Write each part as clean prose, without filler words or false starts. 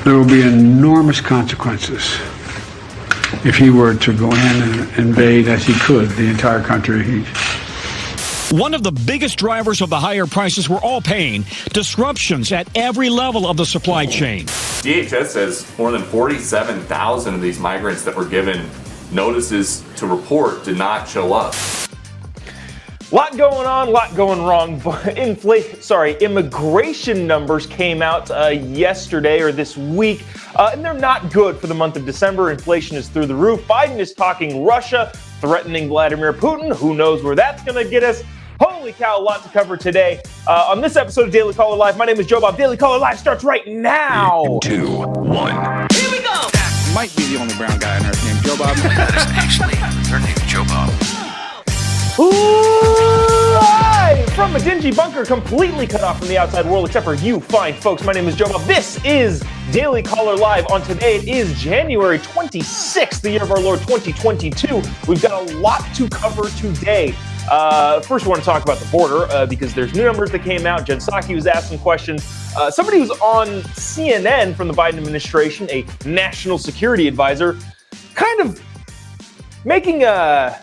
There will be enormous consequences if he were to go in and invade, as he could, the entire country. One of the biggest drivers of the higher prices we're all paying, disruptions at every level of the supply chain. DHS says more than 47,000 of these migrants that were given notices to report did not show up. Lot going on, lot going wrong. Immigration numbers came out yesterday or this week, and they're not good for the month of December. Inflation is through the roof. Biden is talking Russia, threatening Vladimir Putin. Who knows where that's going to get us? Holy cow, a lot to cover today. On this episode of Daily Caller Live, my name is Jobob. Daily Caller Live starts right now. 2, 1. Here we go. That might be the only brown guy on earth named Jobob. That is actually her name, Jobob. Live from a dingy bunker completely cut off from the outside world, except for you fine folks. My name is Jobob. This is Daily Caller Live. On today, it is January 26th, the year of our Lord 2022. We've got a lot to cover today. First, we want to talk about the border because there's new numbers that came out. Jen Psaki was asking questions. Somebody who's on CNN from the Biden administration, a national security advisor, kind of making a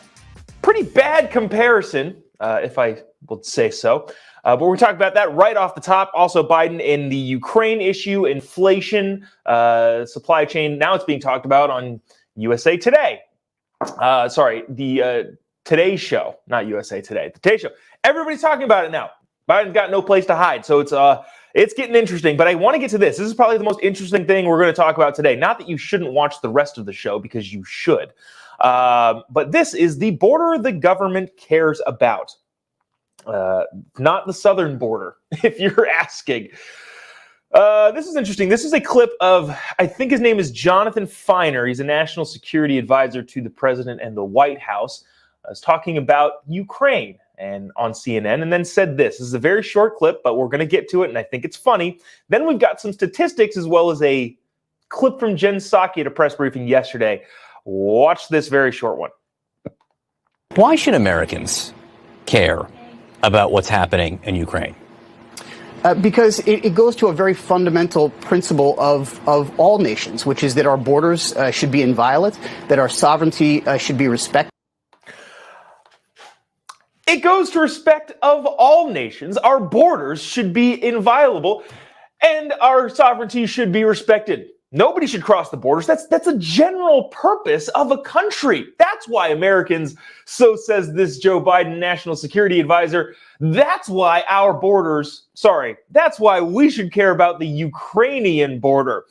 pretty bad comparison, if I would say so. But we're talking about that right off the top. Also, Biden in the Ukraine issue, inflation, supply chain. Now it's being talked about on USA Today. The Today Show, not USA Today. The Today Show. Everybody's talking about it now. Biden's got no place to hide, so it's getting interesting. But I want to get to this. This is probably the most interesting thing we're going to talk about today. Not that you shouldn't watch the rest of the show, because you should. But this is the border the government cares about. Not the southern border, if you're asking. This is interesting. This is a clip of, I think his name is Jonathan Feiner. He's a national security advisor to the president and the White House. Was talking about Ukraine and on CNN, and then said this. This is a very short clip, but we're going to get to it, and I think it's funny. Then we've got some statistics as well as a clip from Jen Psaki at a press briefing yesterday. Watch this very short one. Why should Americans care about what's happening in Ukraine? Because it goes to a very fundamental principle of all nations, which is that our borders should be inviolate, that our sovereignty should be respected. It goes to respect of all nations. Our borders should be inviolable, and our sovereignty should be respected. Nobody should cross the borders. That's a general purpose of a country. That's why Americans, so says this Joe Biden national security advisor, that's why that's why we should care about the Ukrainian border.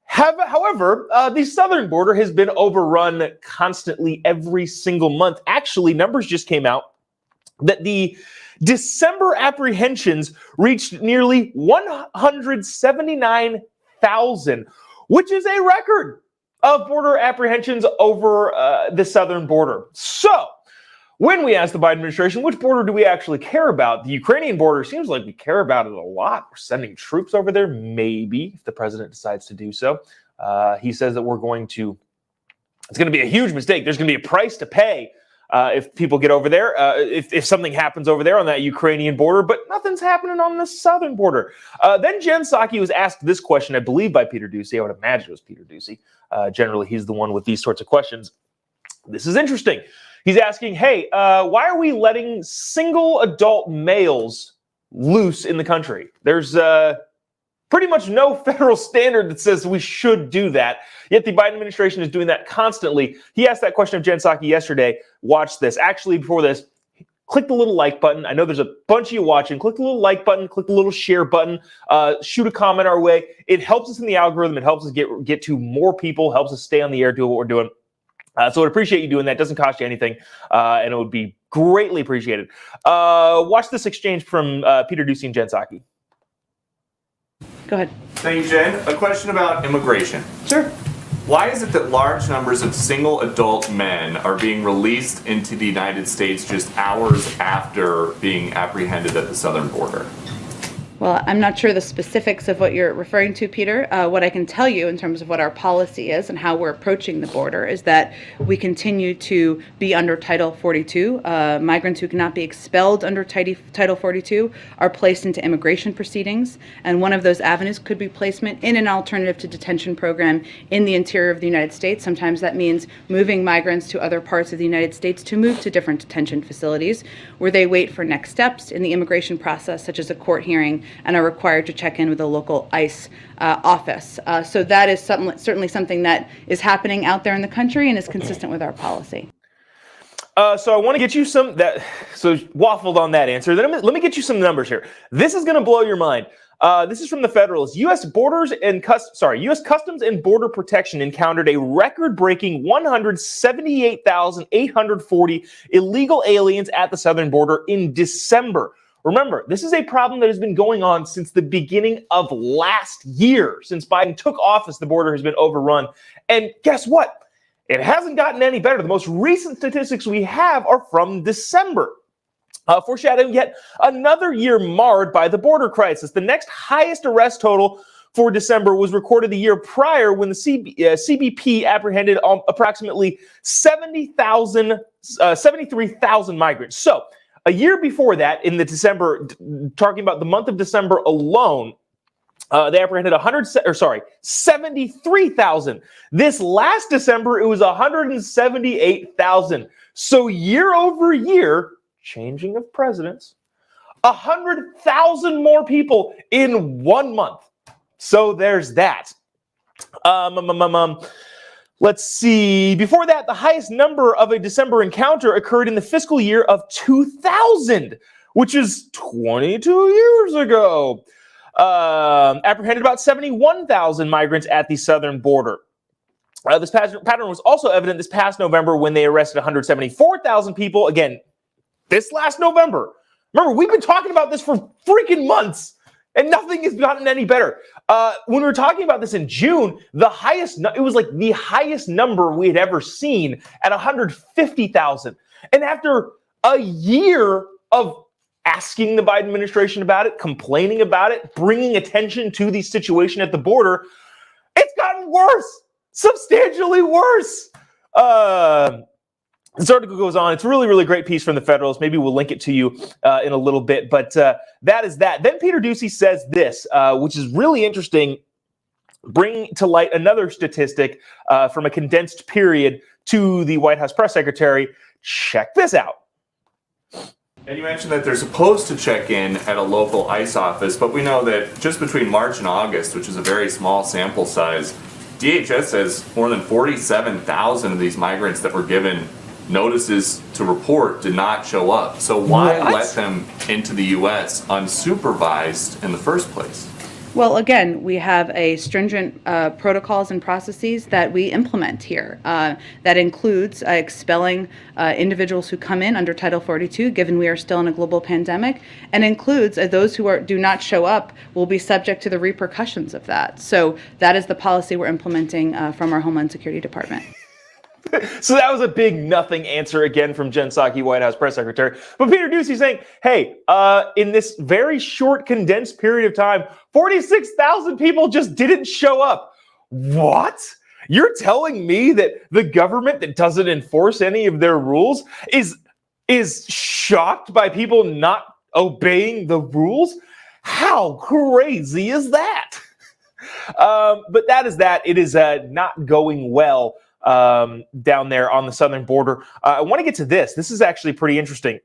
However, the southern border has been overrun constantly every single month. Actually, numbers just came out that the December apprehensions reached nearly 179,000, which is a record of border apprehensions over the southern border. So, when we ask the Biden administration, which border do we actually care about? The Ukrainian border seems like we care about it a lot. We're sending troops over there, maybe, if the president decides to do so. He says that it's going to be a huge mistake. There's going to be a price to pay if people get over there, if something happens over there on that Ukrainian border, but nothing's happening on the southern border. Then Jen Psaki was asked this question, I believe by Peter Doocy. I would imagine it was Peter Doocy. Generally, he's the one with these sorts of questions. This is interesting. He's asking, hey, why are we letting single adult males loose in the country? There's pretty much no federal standard that says we should do that. Yet the Biden administration is doing that constantly. He asked that question of Jen Psaki yesterday. Watch this. Actually, before this, click the little like button. I know there's a bunch of you watching. Click the little like button. Click the little share button. Shoot a comment our way. It helps us in the algorithm. It helps us get to more people. Helps us stay on the air, do what we're doing. So I'd appreciate you doing that. It doesn't cost you anything, and it would be greatly appreciated. Watch this exchange from Peter Doocy and Jen Psaki. Go ahead. Thank you, Jen. A question about immigration. Sure. Why is it that large numbers of single adult men are being released into the United States just hours after being apprehended at the southern border? Well, I'm not sure the specifics of what you're referring to, Peter. What I can tell you in terms of what our policy is and how we're approaching the border is that we continue to be under Title 42. Migrants who cannot be expelled under Title 42 are placed into immigration proceedings, and one of those avenues could be placement in an alternative to detention program in the interior of the United States. Sometimes that means moving migrants to other parts of the United States to move to different detention facilities where they wait for next steps in the immigration process, such as a court hearing, and are required to check in with a local ICE office. So that is certainly something that is happening out there in the country and is consistent with our policy. So I want to get you so waffled on that answer. Then let me get you some numbers here. This is going to blow your mind. This is from the Federalist. U.S. Customs and Border Protection encountered a record-breaking 178,840 illegal aliens at the southern border in December. Remember, this is a problem that has been going on since the beginning of last year. Since Biden took office, the border has been overrun. And guess what? It hasn't gotten any better. The most recent statistics we have are from December, foreshadowing yet another year marred by the border crisis. The next highest arrest total for December was recorded the year prior when the CBP apprehended approximately 73,000 migrants. So a year before that, in the December, talking about the month of December alone, they apprehended 73,000. This last December, it was 178,000. So year over year, changing of presidents, 100,000 more people in 1 month. So there's that. Let's see. Before that, the highest number of a December encounter occurred in the fiscal year of 2000, which is 22 years ago. Apprehended about 71,000 migrants at the southern border. This pattern was also evident this past November when they arrested 174,000 people. Again, this last November. Remember, we've been talking about this for freaking months, and nothing has gotten any better. When we were talking about this in June, it was like the highest number we had ever seen at 150,000. And after a year of asking the Biden administration about it, complaining about it, bringing attention to the situation at the border, it's gotten worse, substantially worse. This article goes on. It's a really, really great piece from the Federalist. Maybe we'll link it to you in a little bit, but that is that. Then Peter Doocy says this, which is really interesting, bringing to light another statistic from a condensed period to the White House press secretary. Check this out. And you mentioned that they're supposed to check in at a local ICE office, but we know that just between March and August, which is a very small sample size, DHS says more than 47,000 of these migrants that were given notices to report did not show up. So why let them into the U.S. unsupervised in the first place? Well, again, we have a stringent protocols and processes that we implement here. That includes expelling individuals who come in under Title 42, given we are still in a global pandemic, and includes those who do not show up will be subject to the repercussions of that. So that is the policy we're implementing from our Homeland Security Department. So that was a big nothing answer again from Jen Psaki, White House press secretary. But Peter Doocy saying, hey, in this very short, condensed period of time, 46,000 people just didn't show up. What? You're telling me that the government that doesn't enforce any of their rules is shocked by people not obeying the rules? How crazy is that? But that is that. It is not going well down there on the southern border. I want to get to this. This is actually pretty interesting.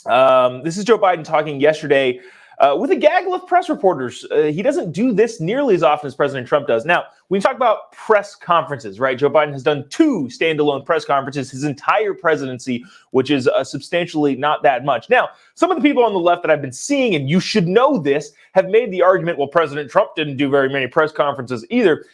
This is Joe Biden talking yesterday with a gaggle of press reporters. He doesn't do this nearly as often as President Trump does. Now, when we talk about press conferences, right? Joe Biden has done 2 standalone press conferences his entire presidency, which is substantially not that much. Now, some of the people on the left that I've been seeing, and you should know this, have made the argument, well, President Trump didn't do very many press conferences either.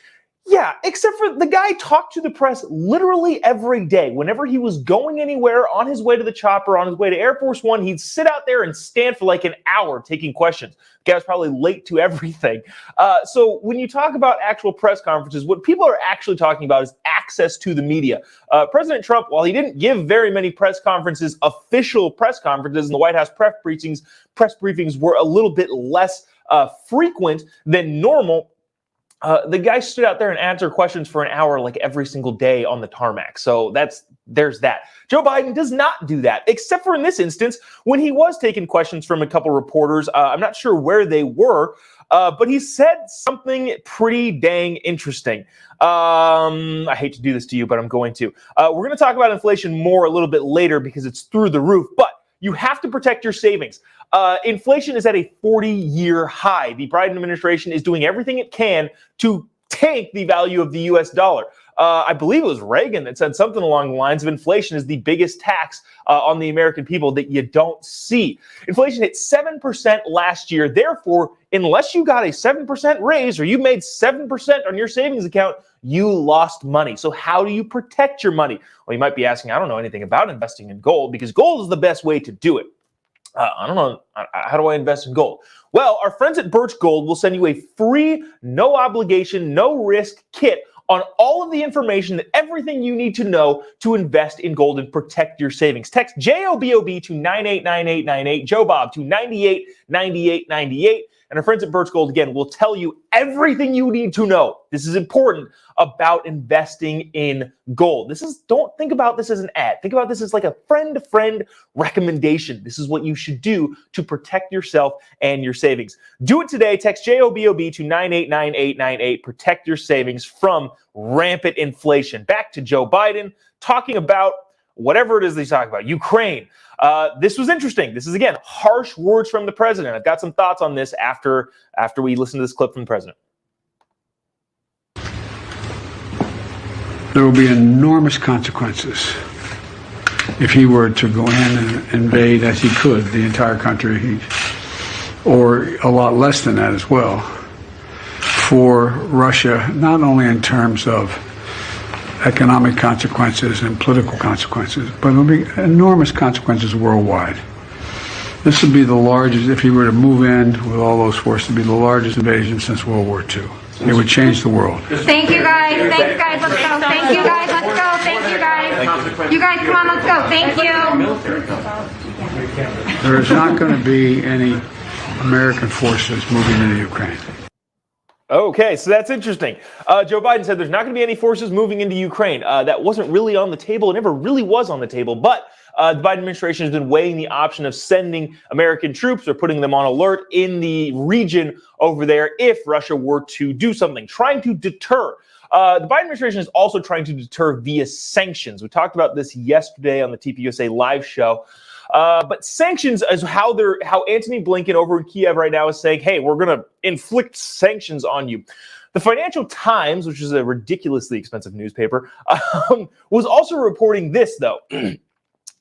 Yeah, except for the guy talked to the press literally every day. Whenever he was going anywhere, on his way to the chopper, on his way to Air Force One, he'd sit out there and stand for like an hour taking questions. The guy was probably late to everything. So when you talk about actual press conferences, what people are actually talking about is access to the media. President Trump, while he didn't give very many press conferences, official press conferences in the White House press briefings were a little bit less frequent than normal, the guy stood out there and answered questions for an hour like every single day on the tarmac. So there's that. Joe Biden does not do that, except for in this instance when he was taking questions from a couple reporters. I'm not sure where they were, but he said something pretty dang interesting. I hate to do this to you, but I'm going to. We're going to talk about inflation more a little bit later because it's through the roof, but you have to protect your savings. Inflation is at a 40-year high. The Biden administration is doing everything it can to tank the value of the U.S. dollar. I believe it was Reagan that said something along the lines of inflation is the biggest tax on the American people that you don't see. Inflation hit 7% last year. Therefore, unless you got a 7% raise or you made 7% on your savings account, you lost money. So how do you protect your money? Well, you might be asking, I don't know anything about investing in gold because gold is the best way to do it. I don't know. How do I invest in gold? Well, our friends at Birch Gold will send you a free, no obligation, no risk kit on all of the information, that everything you need to know to invest in gold and protect your savings. Text JOBOB to 989898, Jobob to 989898. And our friends at Birch Gold, again, will tell you everything you need to know. This is important about investing in gold. Don't think about this as an ad. Think about this as like a friend-to-friend recommendation. This is what you should do to protect yourself and your savings. Do it today. Text JOBOB to 989898. Protect your savings from rampant inflation. Back to Joe Biden talking about whatever it is he's talking about, Ukraine. This was interesting. This is, again, harsh words from the president. I've got some thoughts on this after we listen to this clip from the president. There will be enormous consequences if he were to go in and invade, as he could, the entire country, or a lot less than that as well, for Russia, not only in terms of economic consequences and political consequences, but it'll be enormous consequences worldwide. This would be the largest, if he were to move in with all those forces, it'd be the largest invasion since World War II. It would change the world. Thank you guys. Thank you guys. Let's go. Thank you guys. Let's go. Thank you guys. You guys, come on. Let's go. Thank you. There is not going to be any American forces moving into Ukraine. Okay, so that's interesting. Joe Biden said there's not going to be any forces moving into Ukraine. That wasn't really on the table. It never really was on the table. But the Biden administration has been weighing the option of sending American troops or putting them on alert in the region over there if Russia were to do something, trying to deter. The Biden administration is also trying to deter via sanctions. We talked about this yesterday on the TPUSA live show. But sanctions is how Antony Blinken over in Kiev right now is saying, hey, we're going to inflict sanctions on you. The Financial Times, which is a ridiculously expensive newspaper, was also reporting this, though.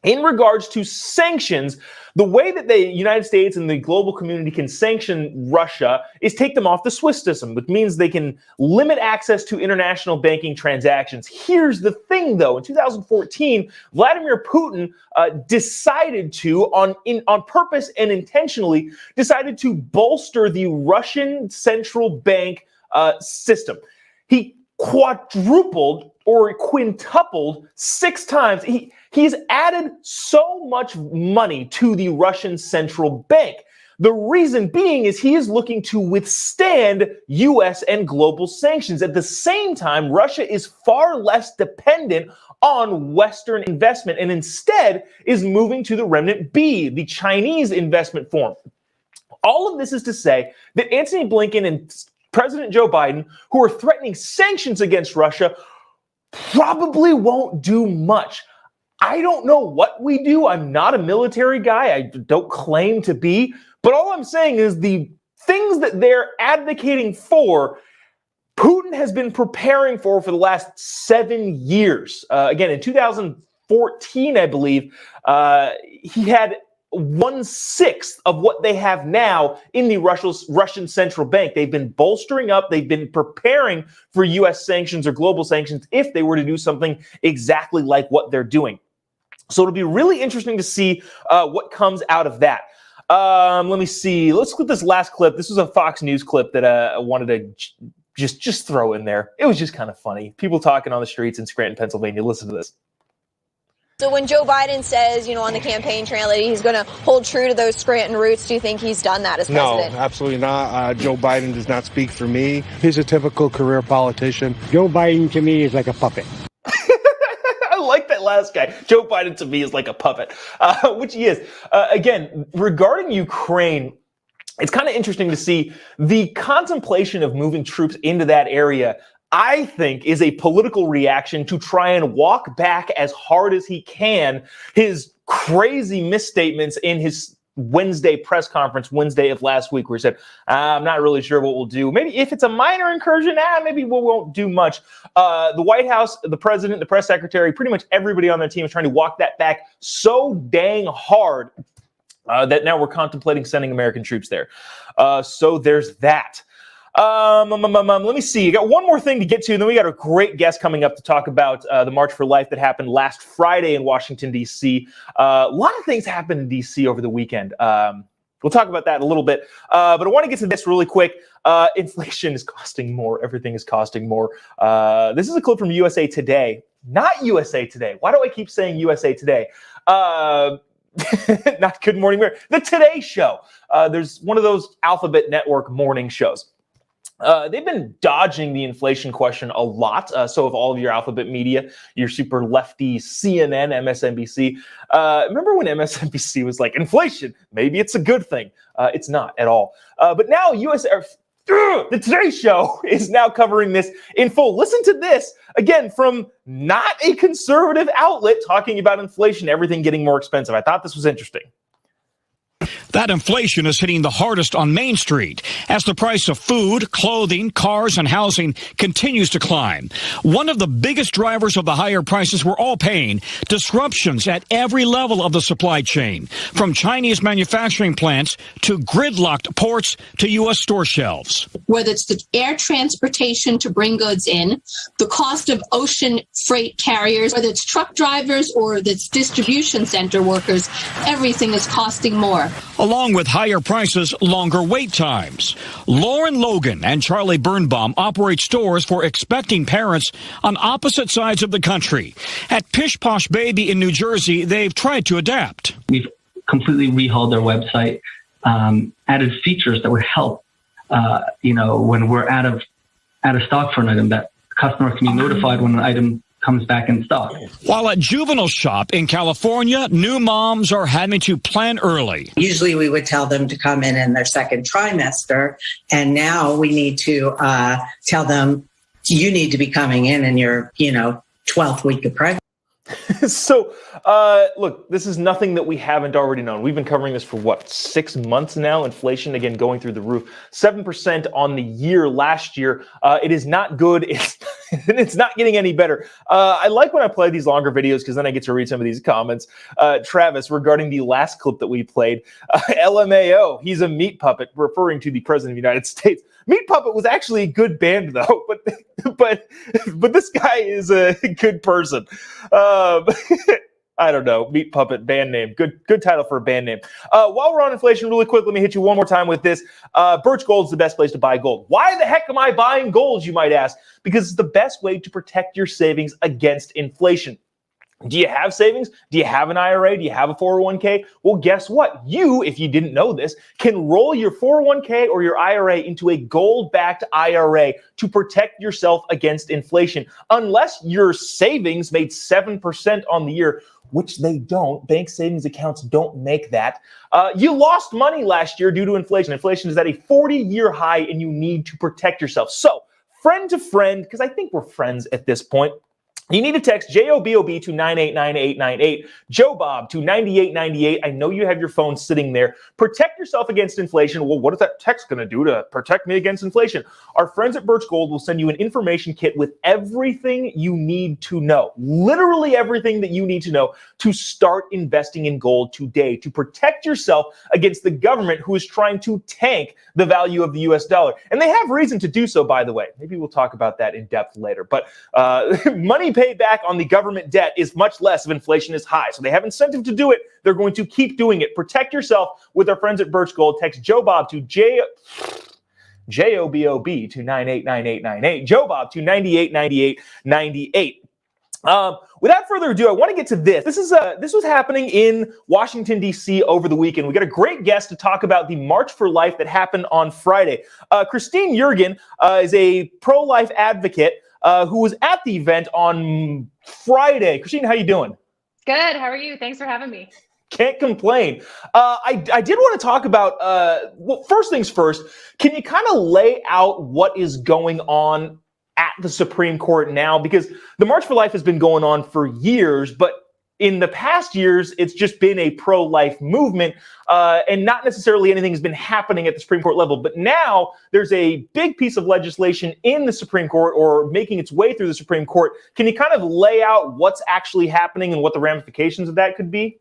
In regards to sanctions, the way that the United States and the global community can sanction Russia is take them off the SWIFT system, which means they can limit access to international banking transactions. Here's the thing, though. In 2014, Vladimir Putin decided to, on purpose and intentionally, decided to bolster the Russian central bank system. He quadrupled or quintupled 6 times. He's added so much money to the Russian central bank. The reason being is he is looking to withstand U.S. and global sanctions. At the same time, Russia is far less dependent on Western investment and instead is moving to the renminbi, the Chinese investment form. All of this is to say that Antony Blinken and President Joe Biden, who are threatening sanctions against Russia, probably won't do much. I don't know what we do. I'm not a military guy. I don't claim to be. But all I'm saying is the things that they're advocating for, Putin has been preparing for the last 7 years. Again, in 2014, I believe, he had 1/6 of what they have now in the Russian central bank. They've been bolstering up. They've been preparing for U.S. sanctions or global sanctions if they were to do something exactly like what they're doing. So it'll be really interesting to see what comes out of that. Let me see. Let's clip this last clip. This was a Fox News clip that I wanted to just throw in there. It was just kind of funny. People talking on the streets in Scranton, Pennsylvania. Listen to this. So when Joe Biden says, on the campaign trail that he's going to hold true to those Scranton roots, do you think he's done that as president? No, absolutely not. Joe Biden does not speak for me. He's a typical career politician. Joe Biden to me is like a puppet. I like that last guy. Joe Biden to me is like a puppet, which he is. Again, regarding Ukraine, it's kind of interesting to see the contemplation of moving troops into that area. I think is a political reaction to try and walk back as hard as he can his crazy misstatements in his Wednesday press conference, Wednesday of last week, where he said, I'm not really sure what we'll do. Maybe if it's a minor incursion, maybe we won't do much. The White House, the president, the press secretary, pretty much everybody on their team is trying to walk that back so dang hard that now we're contemplating sending American troops there. So there's that. Let me see. You got one more thing to get to, and then we got a great guest coming up to talk about the March for Life that happened last Friday in Washington, D.C. A lot of things happened in D.C. over the weekend. We'll talk about that in a little bit. But I want to get to this really quick. Inflation is costing more. Everything is costing more. This is a clip from USA Today. Not USA Today. Why do I keep saying USA Today? Not Good Morning America. The Today Show. There's one of those Alphabet Network morning shows. They've been dodging the inflation question a lot. So have all of your Alphabet media, your super lefty CNN, MSNBC. Remember when MSNBC was like, inflation, maybe it's a good thing. It's not at all. But now the Today Show is now covering this in full. Listen to this, again, from not a conservative outlet talking about inflation, everything getting more expensive. I thought this was interesting. That inflation is hitting the hardest on Main Street as the price of food, clothing, cars, and housing continues to climb. One of the biggest drivers of the higher prices we're all paying, disruptions at every level of the supply chain, from Chinese manufacturing plants to gridlocked ports to U.S. store shelves. Whether it's the air transportation to bring goods in, the cost of ocean freight carriers, whether it's truck drivers or it's distribution center workers, everything is costing more. Along with higher prices, longer wait times. Lauren Logan and Charlie Birnbaum operate stores for expecting parents on opposite sides of the country. At Pish Posh Baby in New Jersey, they've tried to adapt. We've completely rehauled their website, added features that would help, when we're out of stock for an item, that customers can be notified when an item comes back in stock. While at Juvenile Shop in California, new moms are having to plan early. Usually we would tell them to come in their second trimester, and now we need to tell them you need to be coming in your 12th week of pregnancy. So, look, this is nothing that we haven't already known. We've been covering this for 6 months now? Inflation, again, going through the roof. 7% on the year last year. It is not good. It's not getting any better. I like when I play these longer videos because then I get to read some of these comments. Travis, regarding the last clip that we played, LMAO, he's a meat puppet, referring to the President of the United States. Meat Puppet was actually a good band, though, but this guy is a good person. I don't know. Meat Puppet band name. Good title for a band name. While we're on inflation, really quick, let me hit you one more time with this. Birch Gold is the best place to buy gold. Why the heck am I buying gold, you might ask? Because it's the best way to protect your savings against inflation. Do you have savings? Do you have an IRA? Do you have a 401k? Well, guess what? You, if you didn't know this, can roll your 401k or your IRA into a gold-backed IRA to protect yourself against inflation. Unless your savings made 7% on the year, which they don't. Bank savings accounts don't make that. You lost money last year due to inflation. Inflation is at a 40-year high, and you need to protect yourself. So, friend to friend, because I think we're friends at this point, you need to text JOBOB to 989898, Jobob to 9898. I know you have your phone sitting there. Protect yourself against inflation. Well, what is that text going to do to protect me against inflation? Our friends at Birch Gold will send you an information kit with everything you need to know. Literally everything that you need to know to start investing in gold today, to protect yourself against the government who is trying to tank the value of the US dollar. And they have reason to do so, by the way. Maybe we'll talk about that in depth later. But money paid back on the government debt is much less if inflation is high. So they have incentive to do it. They're going to keep doing it. Protect yourself with our friends at Birch Gold. Text Jobob to JOBOB to 989898, Jobob to 989898. Without further ado, I want to get to this. This was happening in Washington, D.C. over the weekend. We got a great guest to talk about the March for Life that happened on Friday. Christine Jurgen is a pro-life advocate who was at the event on Friday. Christine, how you doing? Good. How are you? Thanks for having me. Can't complain. I did want to talk about, well, first things first, can you kind of lay out what is going on at the Supreme Court now? Because the March for Life has been going on for years, but in the past years, it's just been a pro-life movement, and not necessarily anything has been happening at the Supreme Court level. But now there's a big piece of legislation in the Supreme Court, or making its way through the Supreme Court. Can you kind of lay out what's actually happening and what the ramifications of that could be?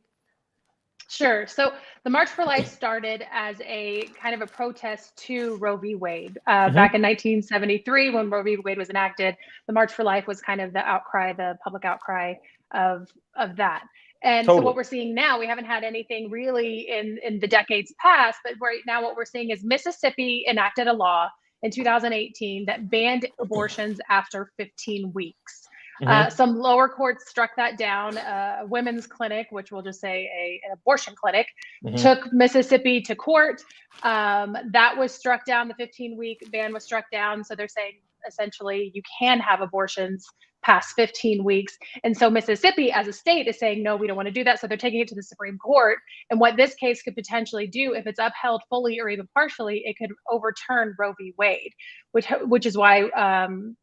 Sure. So the March for Life started as a kind of a protest to Roe v. Wade. Back in 1973, when Roe v. Wade was enacted, the March for Life was kind of the outcry, the public outcry of that. And so what we're seeing now, we haven't had anything really in the decades past, but right now what we're seeing is Mississippi enacted a law in 2018 that banned abortions after 15 weeks. Some lower courts struck that down. A women's clinic, which we'll just say an abortion clinic, took Mississippi to court. That was struck down. The 15-week ban was struck down. So they're saying essentially you can have abortions past 15 weeks. And so Mississippi as a state is saying, no, we don't want to do that. So they're taking it to the Supreme Court. And what this case could potentially do, if it's upheld fully or even partially, it could overturn Roe v. Wade, which is why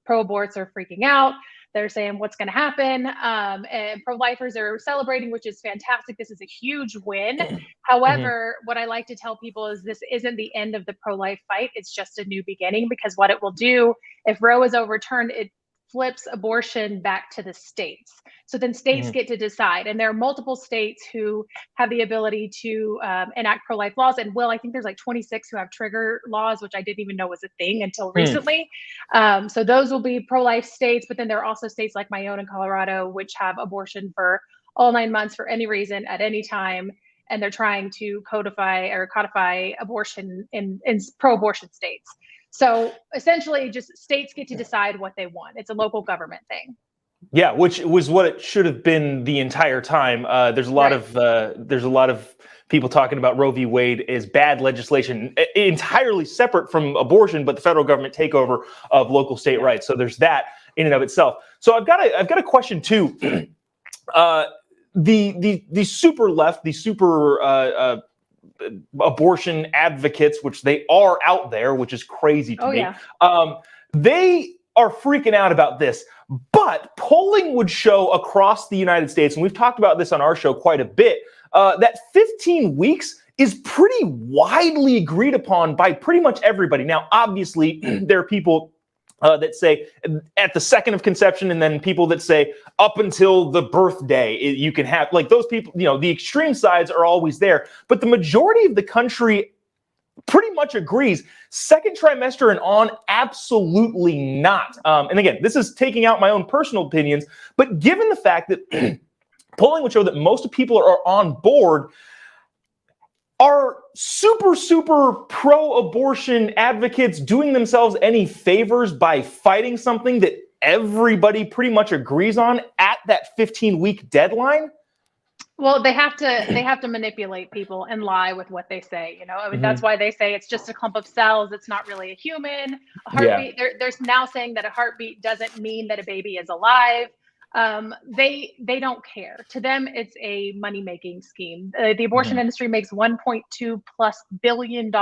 pro-aborts are freaking out. They're saying what's going to happen, and pro-lifers are celebrating, which is fantastic. This is a huge win. However, what I like to tell people is this isn't the end of the pro-life fight. It's just a new beginning, because what it will do, if Roe is overturned, it flips abortion back to the states. So then states get to decide. And there are multiple states who have the ability to enact pro-life laws. And I think there's like 26 who have trigger laws, which I didn't even know was a thing until recently. So those will be pro-life states. But then there are also states like my own in Colorado, which have abortion for all 9 months for any reason at any time. And they're trying to codify abortion in pro-abortion states. So essentially, just states get to decide what they want. It's a local government thing. Yeah, which was what it should have been the entire time. There's a lot of people talking about Roe v. Wade as bad legislation, entirely separate from abortion, but the federal government takeover of local state rights. So there's that in and of itself. So I've got a question too. The super left, the super abortion advocates, which they are out there, which is crazy to me. Yeah. They are freaking out about this, but polling would show across the United States, and we've talked about this on our show quite a bit, that 15 weeks is pretty widely agreed upon by pretty much everybody. Now, obviously, there are people that say at the second of conception, and then people that say up until the birthday, you can have, like, those people, the extreme sides are always there. But the majority of the country pretty much agrees. Second trimester and on, absolutely not. And again, this is taking out my own personal opinions, but given the fact that polling would show that most people are on board, are super, super pro-abortion advocates doing themselves any favors by fighting something that everybody pretty much agrees on at that 15-week deadline? Well, they have to manipulate people and lie with what they say. I mean, that's why they say it's just a clump of cells. It's not really a human. A heartbeat. Yeah. They're now saying that a heartbeat doesn't mean that a baby is alive. They don't care. To them, it's a money-making scheme. The abortion industry makes $1.2+ billion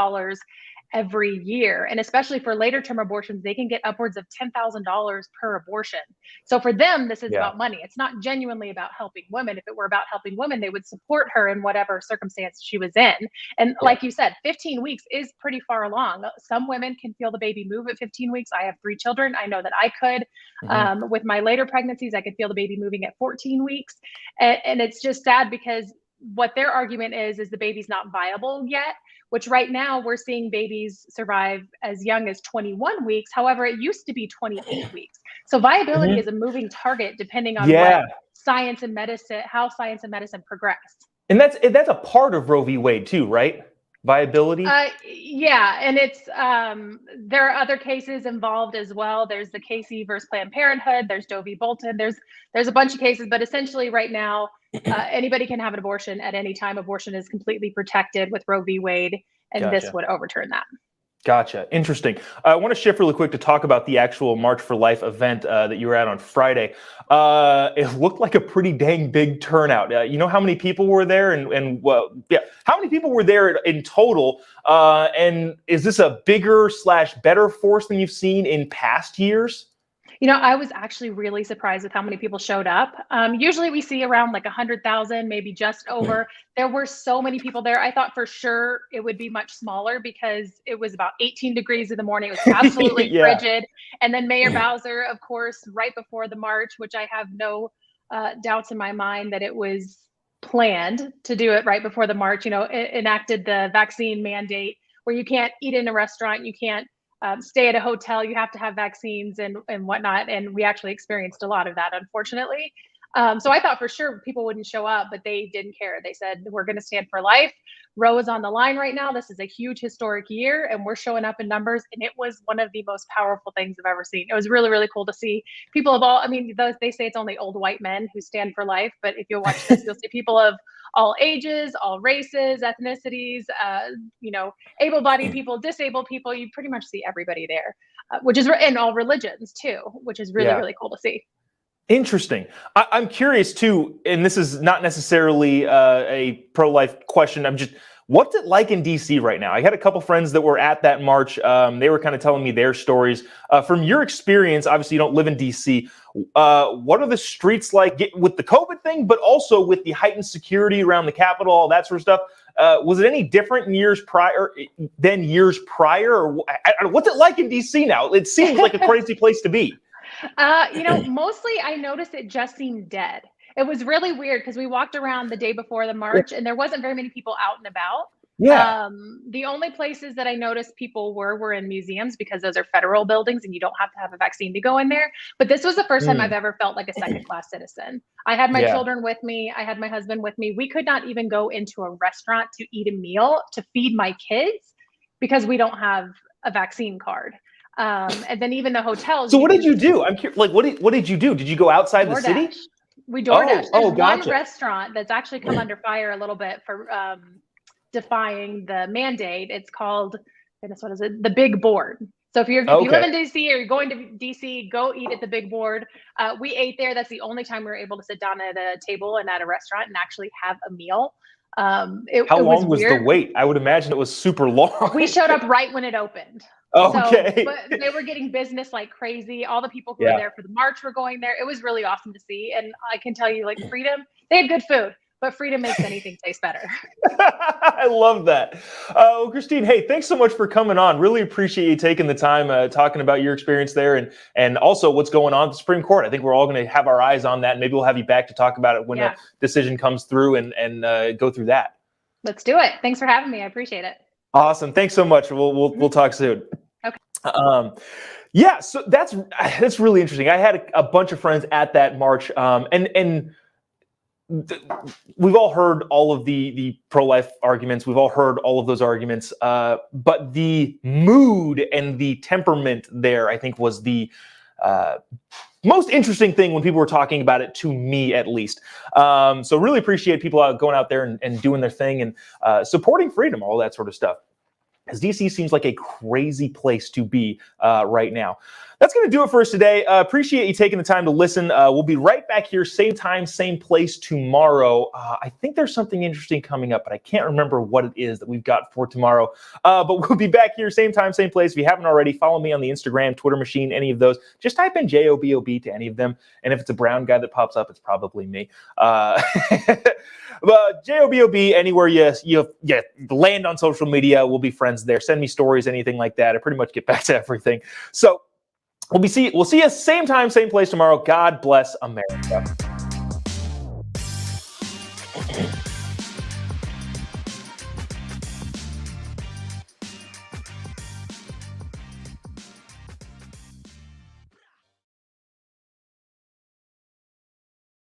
every year. And especially for later term abortions, they can get upwards of $10,000 per abortion. So for them, this is about money. It's not genuinely about helping women. If it were about helping women, they would support her in whatever circumstance she was in. And like you said, 15 weeks is pretty far along. Some women can feel the baby move at 15 weeks. I have 3 children. I know that I could. With my later pregnancies, I could feel the baby moving at 14 weeks. And it's just sad because what their argument is the baby's not viable yet, which right now we're seeing babies survive as young as 21 weeks. However, it used to be 28 weeks. So viability is a moving target depending on what how science and medicine progress. And that's a part of Roe v. Wade too, right? viability? Yeah, and it's there are other cases involved as well. There's the Casey versus Planned Parenthood. There's Doe v. Bolton. There's a bunch of cases, but essentially right now, anybody can have an abortion at any time. Abortion is completely protected with Roe v. Wade, and this Gotcha. would overturn that. Gotcha. Interesting. I want to shift really quick to talk about the actual March for Life event that you were at on Friday. It looked like a pretty dang big turnout. You know how many people were there, and how many people were there in total? And is this a bigger / better force than you've seen in past years? You know, I was actually really surprised with how many people showed up. Usually we see around like 100,000, maybe just over. There were so many people there. I thought for sure it would be much smaller because it was about 18 degrees in the morning. It was absolutely frigid. And then Mayor Bowser, of course, right before the march, which I have no doubts in my mind that it was planned to do it right before the march, enacted the vaccine mandate where you can't eat in a restaurant, you can't stay at a hotel, you have to have vaccines and whatnot. And we actually experienced a lot of that, unfortunately. So I thought for sure people wouldn't show up, but they didn't care. They said, we're going to stand for life. Roe is on the line right now. This is a huge historic year and we're showing up in numbers. And it was one of the most powerful things I've ever seen. It was really, really cool to see people of all, they say it's only old white men who stand for life, but if you'll watch this, you'll see people of all ages, all races, ethnicities, able-bodied people, disabled people. You pretty much see everybody there, and all religions too, which is really, really cool to see. Interesting. I'm curious too, and this is not necessarily a pro-life question. What's it like in DC right now? I had a couple friends that were at that march. They were kind of telling me their stories. From your experience, obviously you don't live in DC. What are the streets like with the COVID thing, but also with the heightened security around the Capitol, all that sort of stuff? Was it any different in years prior? Or what's it like in DC now? It seems like a crazy place to be. Mostly I noticed it just seemed dead. It was really weird because we walked around the day before the march and there wasn't very many people out and about. Yeah. The only places that I noticed people were in museums because those are federal buildings and you don't have to have a vaccine to go in there. But this was the first time I've ever felt like a second-class citizen. I had my children with me. I had my husband with me. We could not even go into a restaurant to eat a meal to feed my kids because we don't have a vaccine card. And then even the hotels. So what did you do? I'm curious. Like, what did you do? Did you go outside the city? We DoorDash. There's gotcha. one restaurant that's actually come under fire a little bit for defying the mandate. It's called, goodness, what is it? The Big Board. So if you live in DC or you're going to DC, go eat at the Big Board. We ate there. That's the only time we were able to sit down at a table and at a restaurant and actually have a meal. How long was the wait? I would imagine it was super long. We showed up right when it opened. Okay. So, but they were getting business like crazy. All the people who were there for the march were going there. It was really awesome to see. And I can tell you, like, Freedom, they had good food, but Freedom makes anything taste better. I love that. Well, Christine, hey, thanks so much for coming on. Really appreciate you taking the time talking about your experience there and also what's going on at the Supreme Court. I think we're all going to have our eyes on that. And maybe we'll have you back to talk about it when a decision comes through and go through that. Let's do it. Thanks for having me. I appreciate it. Awesome. Thanks so much. We'll talk soon. Okay. So that's really interesting. I had a bunch of friends at that march, and we've all heard all of the pro-life arguments. We've all heard all of those arguments, but the mood and the temperament there, I think, was the most interesting thing when people were talking about it, to me at least. So really appreciate people going out there and doing their thing and supporting freedom, all that sort of stuff. Because DC seems like a crazy place to be right now. That's going to do it for us today. Appreciate you taking the time to listen. We'll be right back here, same time, same place tomorrow. I think there's something interesting coming up, but I can't remember what it is that we've got for tomorrow. But we'll be back here, same time, same place. If you haven't already, follow me on the Instagram, Twitter machine, any of those. Just type in JOBOB to any of them. And if it's a brown guy that pops up, it's probably me. But JOBOB, anywhere you land on social media, we'll be friends there. Send me stories, anything like that. I pretty much get back to everything. So we'll see you same time, same place tomorrow. God bless America.